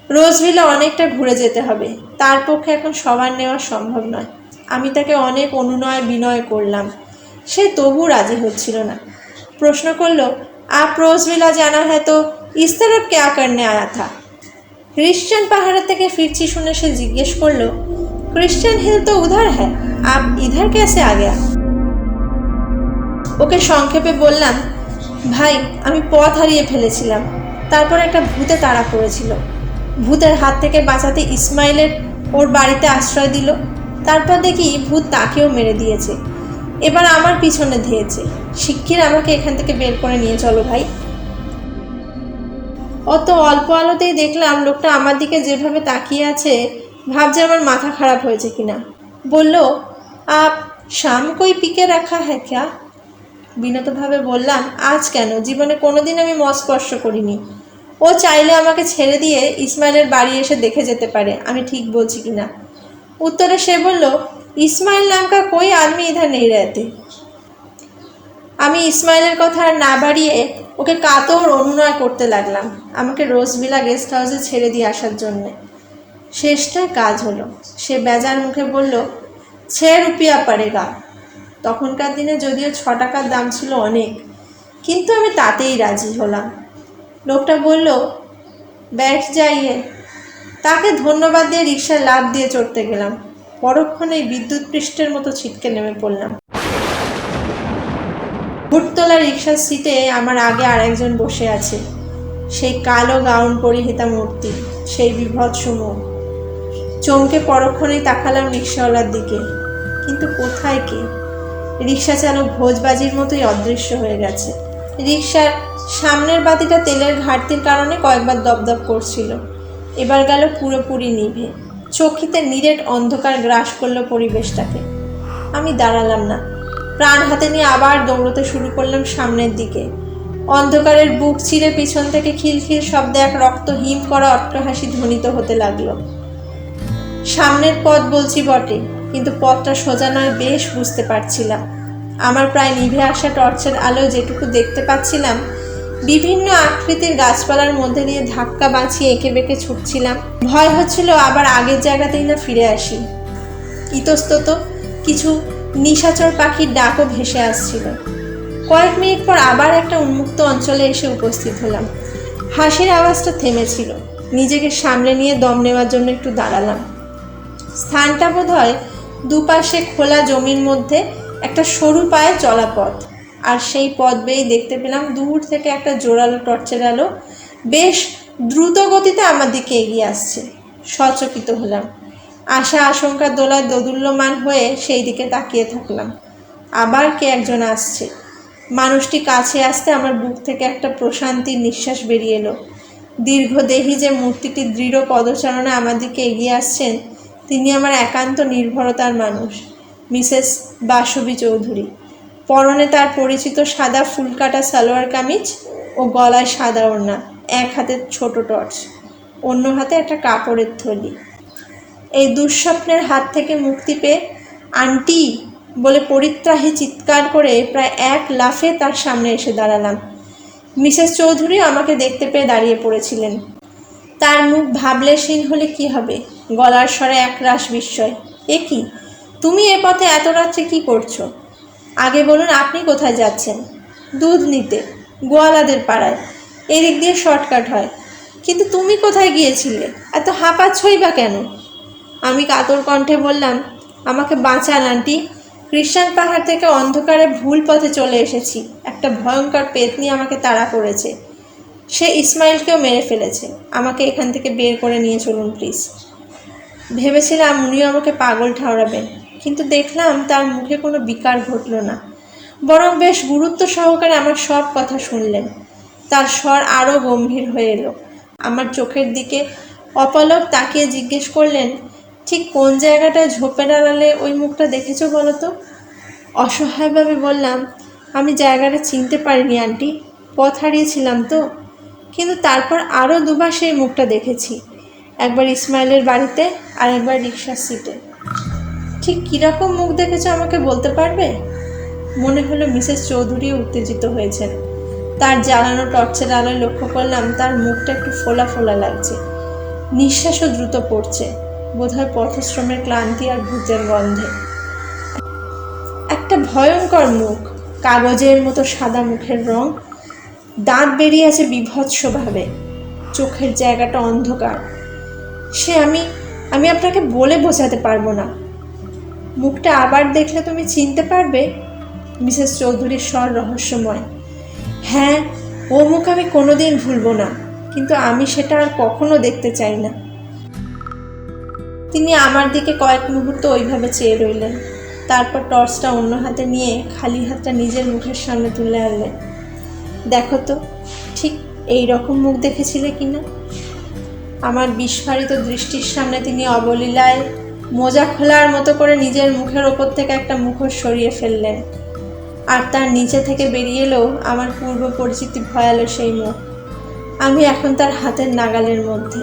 রোজভিলা অনেকটা ঘুরে যেতে হবে, তার পক্ষে এখন সবার নেওয়া সম্ভব নয়। আমি তাকে অনেক অনুনয় বিনয় করলাম, সে তবু রাজি হচ্ছিল না। প্রশ্ন করল, আপ রোজভিলা জানা হ্যাঁ তো ইস তরফ ক্যা করনে আয়া থা? ক্রিশ্চিয়ান পাহাড়ের থেকে ফিরছি শুনে সে জিজ্ঞেস করল, ক্রিশ্চিয়ান হিল তো উধার হ্যাঁ, আপ ইধার कैसे आ गया? ওকে সংক্ষেপে বললাম, ভাই, আমি পথ হারিয়ে ফেলেছিলাম, তারপর একটা ভূতে তাড়া করেছিল। ভূতের হাত থেকে বাঁচাতে ইসমাইলের ওর বাড়িতে আশ্রয় দিল। তারপর দেখি ভূত তাকেও মেরে দিয়েছে, এবার আমার পিছনে ধেয়েছে। শিগগির আমাকে এখান থেকে বের করে নিয়ে চলো ভাই। অত অল্প আলোতেই দেখলাম লোকটা আমার দিকে যেভাবে তাকিয়ে আছে, ভাবছে আমার মাথা খারাপ হয়েছে কিনা। বলল, আপ শাম কই পিকে রাখা হ্যাঁ ক্যা? বিনতভাবে বললাম, আজ কেন, জীবনে কোনোদিন আমি মদ স্পর্শ করিনি। ও চাইলে আমাকে ছেড়ে দিয়ে ইসমাইলের বাড়ি এসে দেখে যেতে পারে আমি ঠিক বলছি কিনা। উত্তরে সে বলল, ইসমাইল নাম কা কোই আদমি ইধার নেই রেতে। আমি ইসমাইলের কথা আর না বাড়িয়ে ওকে কাতর অনুনয় করতে লাগলাম আমাকে রোজভিলা গেস্ট হাউসে ছেড়ে দিয়ে আসার জন্যে। শেষটায় কাজ হলো। সে বেজার মুখে বলল, 6 রুপিয়া পড়েগা। তখনকার দিনে যদিও 6 টাকার দাম ছিল অনেক, কিন্তু আমি তাতেই রাজি হলাম। লোকটা বলল, ব্যাঠ যাইয়ে। তাকে ধন্যবাদ দিয়ে রিকশায় লাফ দিয়ে চড়তে গেলাম। পরক্ষণেই বিদ্যুৎ পৃষ্ঠের মতো ছিটকে নেমে পড়লাম। ভুটতলা রিকশার সিটে আমার আগে আরেকজন বসে আছে। সেই কালো গাউন পরিহিতা মূর্তি, সেই বিভৎস মুখ। চমকে পরক্ষণেই তাকালাম রিকশাওয়ালার দিকে, কিন্তু কোথায় কে? রিকশা চালক ভোজবাজির মতোই অদৃশ্য হয়ে গেছে। রিকশার সামনের বাতিটা তেলের ঘাটতির কারণে কয়েকবার দপদপ করছিল, এবার গেল পুরোপুরি নিভে। চোখিতে নিরেট অন্ধকার গ্রাস করলো পরিবেশটাকে। আমি দাঁড়ালাম না, প্রাণ হাতে নিয়ে আবার দৌড়তে শুরু করলাম সামনের দিকে। অন্ধকারের বুক চিরে পিছন থেকে খিলখিল শব্দে এক রক্ত হিম করা অট্টহাসি ধ্বনিত হতে লাগলো। সামনের পথ বলছি বটে, কিন্তু পথটা সোজা নয় বেশ বুঝতে পারছিলাম। আমার প্রায় নিভে আসা টর্চের আলো যেটুকু দেখতে পাচ্ছিলাম, বিভিন্ন আকৃতির গাছপালার মধ্যে দিয়ে ধাক্কা বাঁচিয়ে এঁকে বেঁকে ছুটছিলাম। ভয় হচ্ছিল আবার আগের জায়গাতেই না ফিরে আসি। ইতস্তত কিছু নিশাচর পাখির ডাকও ভেসে আসছিল। কয়েক মিনিট পর আবার একটা উন্মুক্ত অঞ্চলে এসে উপস্থিত হলাম। হাসির আওয়াজটা থেমেছিল। নিজেকে সামলে নিয়ে দম নেওয়ার জন্য একটু দাঁড়ালাম। স্থানটা বোধ হয় দুপাশে খোলা জমির মধ্যে একটা সরু পায়ে চলা পথ, আর সেই পথ বেয়ে দেখতে পেলাম দূর থেকে একটা জোরালো টর্চের আলো বেশ দ্রুত গতিতে আমার দিকে এগিয়ে আসছে। সচকিত হলাম। আশা আশঙ্কার দোলায় দোদুল্যমান হয়ে সেই দিকে তাকিয়ে থাকলাম। আবার কে একজন আসছে। মানুষটি কাছে আসতে আমার বুক থেকে একটা প্রশান্তির নিঃশ্বাস বেরিয়ে এলো। দীর্ঘদেহী যে মূর্তিটি দৃঢ় পদচারণে আমার দিকে এগিয়ে আসছেন, তিনি আমার একান্ত নির্ভরতার মানুষ, মিসেস বাসবী চৌধুরী। পরনে তার পরিচিত সাদা ফুলকাটা সালোয়ার কামিজ ও গলায় সাদা ওড়না, এক হাতে ছোট টর্চ, অন্য হাতে একটা কাপড়ের থলি। এই দুঃস্বপ্নের হাত থেকে মুক্তি পেয়ে আন্টি বলে পরিত্রাহী চিৎকার করে প্রায় এক লাফে তার সামনে এসে দাঁড়ালাম। মিসেস চৌধুরী আমাকে দেখতে পেয়ে দাঁড়িয়ে পড়েছিলেন। তার মুখ ভাবলেশীন হলে কি হবে, গলার স্বরে একরাশ বিস্ময়। এ কি, তুমি এ পথে এত রাত্রে কি করছো? আগে বলুন, আপনি কোথায় যাচ্ছেন? দুধ নিতে, গোয়ালাদের পাড়ায়, এদিক দিয়ে শর্টকাট হয়। কিন্তু তুমি কোথায় গিয়েছিলে? এত হাঁপাচ্ছই বা কেন? আমি কাতর কণ্ঠে বললাম, আমাকে বাঁচান আন্টি, ক্রিশ্চান পাহাড় থেকে অন্ধকারে ভুল পথে চলে এসেছি। একটা ভয়ঙ্কর পেতনি আমাকে তাড়া করেছে, সে ইসমাইলকেও মেরে ফেলেছে। আমাকে এখান থেকে বের করে নিয়ে চলুন প্লিজ। ভেবেছিলাম উনিও আমাকে পাগল ঠাওরাবেন, কিন্তু দেখলাম তার মুখে কোনো বিকার ঘটল না, বরং বেশ গুরুত্ব সহকারে আমার সব কথা শুনলেন। তার স্বর আরও গম্ভীর হয়ে এলো। আমার চোখের দিকে অপলক তাকিয়ে জিজ্ঞেস করলেন, ঠিক কোন জায়গাটায় ঝোপের আড়ালে ওই মুখটা দেখেছো বলো তো? অসহায়ভাবে বললাম, আমি জায়গাটা চিনতে পারিনি আন্টি, পথ হারিয়েছিলাম তো। কিন্তু তারপর আরও দুবার সেই মুখটা দেখেছি, একবার ইসমাইলের বাড়িতে আর একবার রিক্সার সিটে। ঠিক কীরকম মুখ দেখেছো আমাকে বলতে পারবে? মনে হলো মিসেস চৌধুরী উত্তেজিত হয়েছেন। তার জ্বালানো টর্চের আলোয় লক্ষ্য করলাম তার মুখটা একটু ফোলা ফোলা লাগছে, নিঃশ্বাসও দ্রুত পড়ছে, বোধহয় পথশ্রমের ক্লান্তি আর ভূতের গন্ধে। একটা ভয়ঙ্কর মুখ, কাগজের মতো সাদা মুখের রং, দাঁত বেরিয়ে আছে বিভৎসভাবে, চোখের জায়গাটা অন্ধকার। সে আমি আপনাকে বলে বোঝাতে পারবো না। মুখটা আবার দেখলে তুমি চিনতে পারবে? মিসেস চৌধুরীর স্বর রহস্যময়। হ্যাঁ, ও মুখ আমি কোনোদিন ভুলবো না, কিন্তু আমি সেটা আর কখনো দেখতে চাই না। তিনি আমার দিকে কয়েক মুহূর্ত ওইভাবে চেয়ে রইলেন, তারপর টর্চটা অন্য হাতে নিয়ে খালি হাতটা নিজের মুখের সামনে তুলে আনলেন। দেখো তো, ঠিক এই রকম মুখ দেখেছিলে কিনা? আমার বিস্ফারিত দৃষ্টির সামনে তিনি অবলীলায় মোজা খোলার মতো করে নিজের মুখের ওপর থেকে একটা মুখোশ সরিয়ে ফেললেন, আর তার নিচে থেকে বেরিয়ে এলো আমার পূর্ব পরিচিতি ভয়ালো সেই মুখ। আমি এখন তার হাতের নাগালের মধ্যে।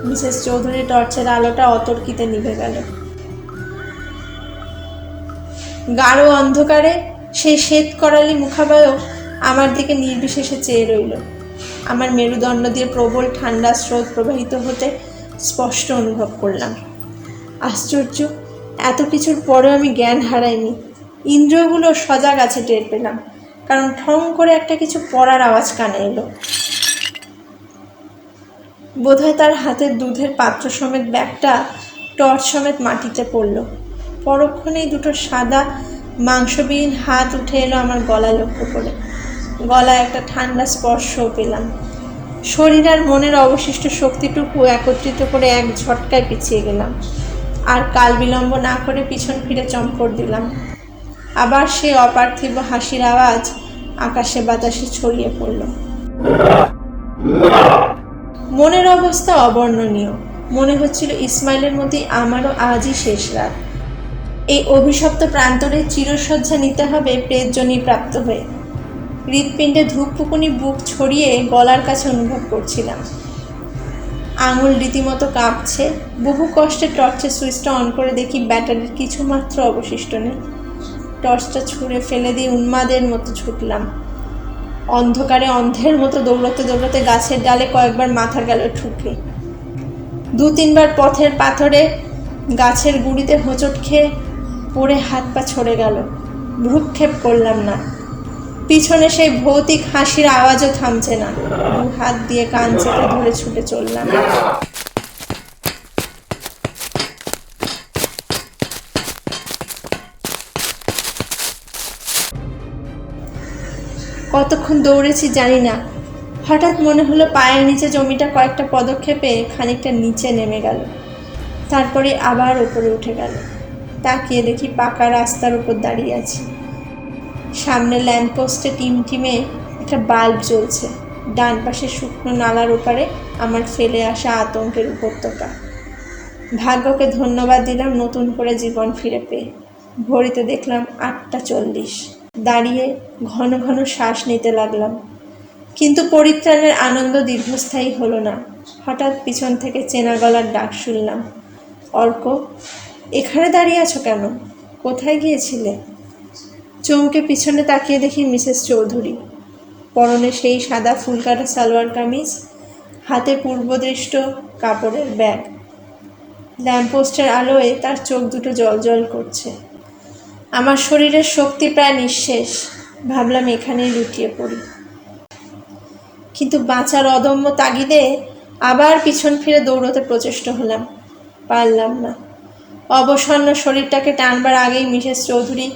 মিসেস চৌধুরী টর্চের আলোটা অতর্কিতে নিভে গেল। গাঢ় অন্ধকারে সেই শ্বেত করালি মুখাবয়ব আমার দিকে নির্বিশেষে চেয়ে রইল। আমার মেরুদণ্ড দিয়ে প্রবল ঠান্ডা স্রোত প্রবাহিত হতে স্পষ্ট অনুভব করলাম। আশ্চর্য, এত কিছুর পরেও আমি জ্ঞান হারাইনি। ইন্দ্রিয়গুলো সজাগ আছে টের পেলাম, কারণ ঠং করে একটা কিছু পড়ার আওয়াজ কানে এলো। বোধহয় তার হাতের দুধের পাত্র সমেত ব্যাগটা টর্চ সমেত মাটিতে পড়ল। পরক্ষণেই দুটো সাদা মাংসবিহীন হাত উঠে এলো আমার গলা লক্ষ্য করে। গলায় একটা ঠান্ডা স্পর্শও পেলাম। শরীর আর মনের অবশিষ্ট শক্তিটুকু একত্রিত করে এক ঝটকায় পিছিয়ে গেলাম, আর কাল বিলম্ব না করে পিছন ফিরে চম্পট দিলাম। আবার সে অপার্থিব হাসির আওয়াজ আকাশে বাতাসে ছড়িয়ে পড়ল। মনের অবস্থা অবর্ণনীয়। মনে হচ্ছিল ইসমাইলের মতোই আমারও আজই শেষ রাত। এই অভিশপ্ত প্রান্তরে চিরশয্যা নিতে হবে প্রেতজনী প্রাপ্ত হয়ে। হৃৎপিণ্ডে ধূপপুকুনি বুক ছড়িয়ে গলার কাছে অনুভব করছিলাম। আঙুল রীতিমতো কাঁপছে। বহু কষ্টে টর্চের সুইচটা অন করে দেখি ব্যাটারির কিছুমাত্র অবশিষ্ট নেই। টর্চটা ছুঁড়ে ফেলে দিয়ে উন্মাদের মতো ছুটলাম। অন্ধকারে অন্ধের মতো দৌড়তে দৌড়তে গাছের ডালে কয়েকবার মাথা গেল ঠুকরে। 2-3 বার পথের পাথরে গাছের গুঁড়িতে হোঁচট খেয়ে পড়ে হাত পা ছড়ে গেল। ভ্রুক্ষেপ করলাম না। পিছনে সেই ভৌতিক হাসির আওয়াজও থামছে না। 2 হাত দিয়ে কান চেপে ধরে ছুটে চললাম। কতক্ষণ দৌড়েছি জানি না। হঠাৎ মনে হলো পায়ের নিচে জমিটা কয়েকটা পদক্ষেপে খানিকটা নিচে নেমে গেল, তারপরে আবার উপরে উঠে গেল। তাকিয়ে দেখি পাকা রাস্তার উপর দাঁড়িয়ে আছি। সামনে ল্যাম্পপোস্টে টিমটিমে একটা বাল্ব জ্বলছে। ডান পাশে শুকনো নালার ওপারে আমার ফেলে আসা আতঙ্কের উপত্যকা। ভাগ্যকে ধন্যবাদ দিলাম নতুন করে জীবন ফিরে পেয়ে। ঘড়িতে দেখলাম 8:40। দাঁড়িয়ে ঘন ঘন শ্বাস নিতে লাগলাম, কিন্তু পরিত্রাণের আনন্দ দীর্ঘস্থায়ী হলো না। হঠাৎ পিছন থেকে চেনা গলার ডাক শুনলাম। অর্ক, এখানে দাঁড়িয়ে আছো কেন? কোথায় গিয়েছিলে? চমকে পিছনে তাকিয়ে দেখি মিসেস চৌধুরী। পরনে সেই সাদা ফুলকাটা সালোয়ার কামিজ, হাতে পূর্বদৃষ্ট কাপড়ের ব্যাগ। ল্যাম্পপোস্টের আলোয় তার চোখ দুটো জলজল করছে। আমার শরীরের শক্তি প্রায় নিঃশেষ। ভাবলাম এখানেই লুটিয়ে পড়ি, কিন্তু বাঁচার অদম্য তাগিদে আবার পিছন ফিরে দৌড়তে প্রচেষ্ট হলাম। পারলাম না। অবসন্ন শরীরটাকে টানবার আগেই মিসেস চৌধুরী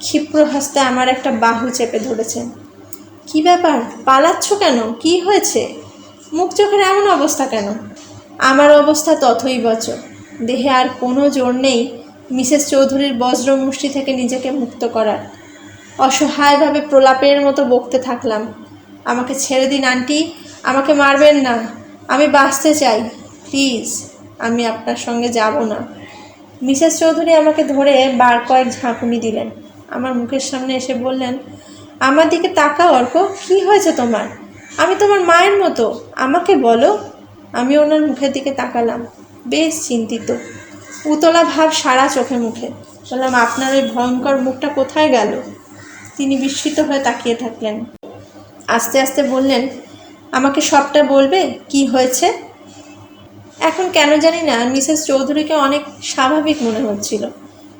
ক্ষিপ্র হস্তে আমার একটা বাহু চেপে ধরেছেন। কি ব্যাপার, পালাচ্ছ কেন? কি হয়েছে? মুখ চোখের এমন অবস্থা কেন? আমার অবস্থা তথৈবচ। দেহে আর কোনো জোর নেই মিসেস চৌধুরীর বজ্র মুষ্টি থেকে নিজেকে মুক্ত করার। অসহায়ভাবে প্রলাপের মতো বকতে থাকলাম। আমাকে ছেড়ে দিন আন্টি, আমাকে মারবেন না, আমি বাঁচতে চাই, প্লিজ, আমি আপনার সঙ্গে যাব না। মিসেস চৌধুরী আমাকে ধরে বার কয়েক ঝাঁকুনি দিলেন। আমার মুখের সামনে এসে বললেন, আমার দিকে তাকাও অর্ক, কী হয়েছে তোমার? আমি তোমার মায়ের মতো, আমাকে বলো। আমি ওনার মুখের দিকে তাকালাম, বেশ চিন্তিত, উতলা ভাব সারা চোখে মুখে। বললাম, আপনার ওই ভয়ঙ্কর মুখটা কোথায় গেল? তিনি বিস্মিত হয়ে তাকিয়ে থাকলেন। আস্তে আস্তে বললেন, আমাকে সবটা বলবে, কি হয়েছে? এখন কেন জানি না মিসেস চৌধুরীকে অনেক স্বাভাবিক মনে হচ্ছিল।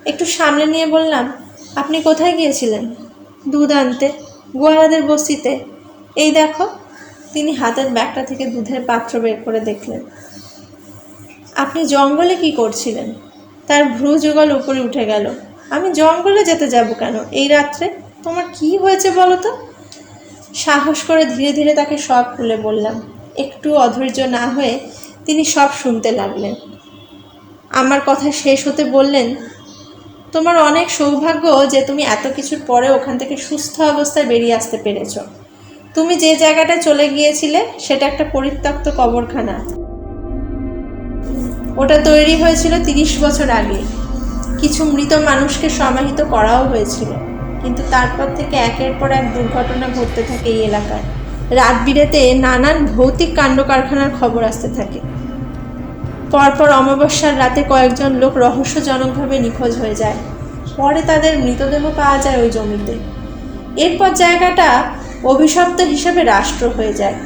একটু সামনে নিয়ে বললাম, আপনি কোথায় গিয়েছিলেন? দুধ আনতে, গোয়ালাদের বস্তিতে। এই দেখো। তিনি হাতের ব্যাগটা থেকে দুধের পাত্র বের করে দেখলেন। আপনি জঙ্গলে কি করছিলেন? তার ভ্রু যুগল উপরে উঠে গেল। আমি জঙ্গলে যেতে যাব কেন এই রাত্রে? তোমার কি হয়েছে বলো তো? সাহস করে ধীরে ধীরে তাকে সব খুলে বললাম। একটু অধৈর্য না হয়ে তিনি সব শুনতে লাগলেন। আমার কথা শেষ হতে বললেন, তোমার অনেক সৌভাগ্য যে তুমি এত কিছুর পরে ওখান থেকে সুস্থ অবস্থায় বেরিয়ে আসতে পেরেছ। তুমি যে জায়গাটায় চলে গিয়েছিলে সেটা একটা পরিত্যক্ত কবরখানা। ওটা তৈরি হয়েছিল 30 বছর আগে। কিছু মৃত মানুষকে সমাহিত করাও হয়েছিল, কিন্তু তারপর থেকে একের পর এক দুর্ঘটনা ঘটতে থাকে এই এলাকায়। রাত বিরেতে নানান ভৌতিক কাণ্ড কারখানার খবর আসতে থাকে। পরপর অমাবস্যার রাতে কয়েকজন লোক রহস্যজনকভাবে নিখোঁজ হয়ে যায়। পরে তাদের মৃতদেহ পাওয়া যায় ওই জমিতে। এরপর জায়গাটা অভিশপ্ত হিসেবে রাষ্ট্র হয়ে যায়।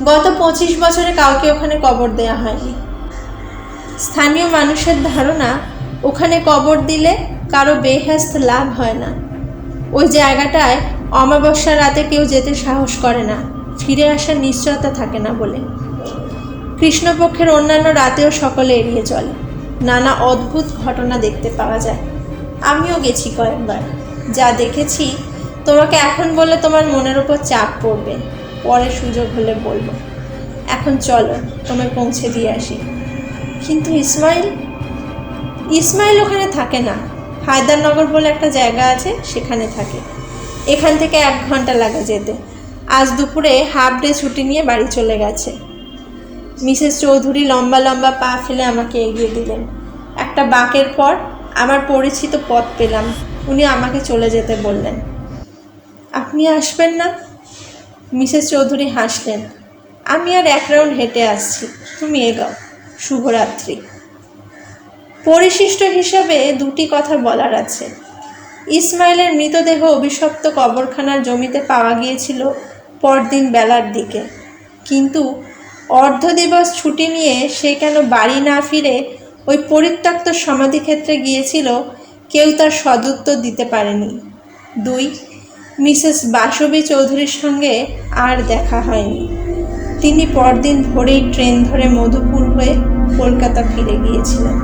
গত 25 বছরে কাউকে ওখানে কবর দেয়া হয়নি। স্থানীয় মানুষের ধারণা, ওখানে কবর দিলে কারো বেহেশত লাভ হয় না। ওই জায়গাটায় অমাবস্যার রাতে কেউ যেতে সাহস করে না, ফিরে আসার নিশ্চয়তা থাকে না বলে। কৃষ্ণপক্ষের অন্যান্য রাতেও সকলে এড়িয়ে চলে। নানা অদ্ভুত ঘটনা দেখতে পাওয়া যায়। আমিও গেছি কয়েকবার। যা দেখেছি তোমাকে এখন বললে তোমার মনের উপর চাপ পড়বে। পরে সুযোগ হলে বলবো। এখন চলো, তোমায় পৌঁছে দিয়ে আসি। কিন্তু ইসমাইল ওখানে থাকে না। হায়দারনগর বলে একটা জায়গা আছে, সেখানে থাকে। এখান থেকে 1 ঘন্টা লাগে যেতে। আজ দুপুরে হাফ ডে ছুটি নিয়ে বাড়ি চলে গেছে। মিসেস চৌধুরী লম্বা লম্বা পা ফেলে আমাকে এগিয়ে দিলেন। একটা বাঁকের পর আমার পরিচিত পথ পেলাম। উনি আমাকে চলে যেতে বললেন। আপনি আসবেন না? মিসেস চৌধুরী হাসলেন। আমি আর 1 রাউন্ড হেঁটে আসছি, তুমি এগাও। শুভরাত্রি। পরিশিষ্ট হিসাবে 2টি কথা বলার আছে। ইসমাইলের মৃতদেহ অভিশপ্ত কবরখানার জমিতে পাওয়া গিয়েছিল পরদিন বেলার দিকে, কিন্তু অর্ধদিবস ছুটি নিয়ে সে কেন বাড়ি না ফিরে ওই পরিত্যক্ত সমাধিক্ষেত্রে গিয়েছিল, কেউ তার সদুত্তর দিতে পারেনি। 2, মিসেস বাসবী চৌধুরীর সঙ্গে আর দেখা হয়নি। তিনি পরদিন ভোরেই ট্রেন ধরে মধুপুর হয়ে কলকাতা ফিরে গিয়েছিলেন।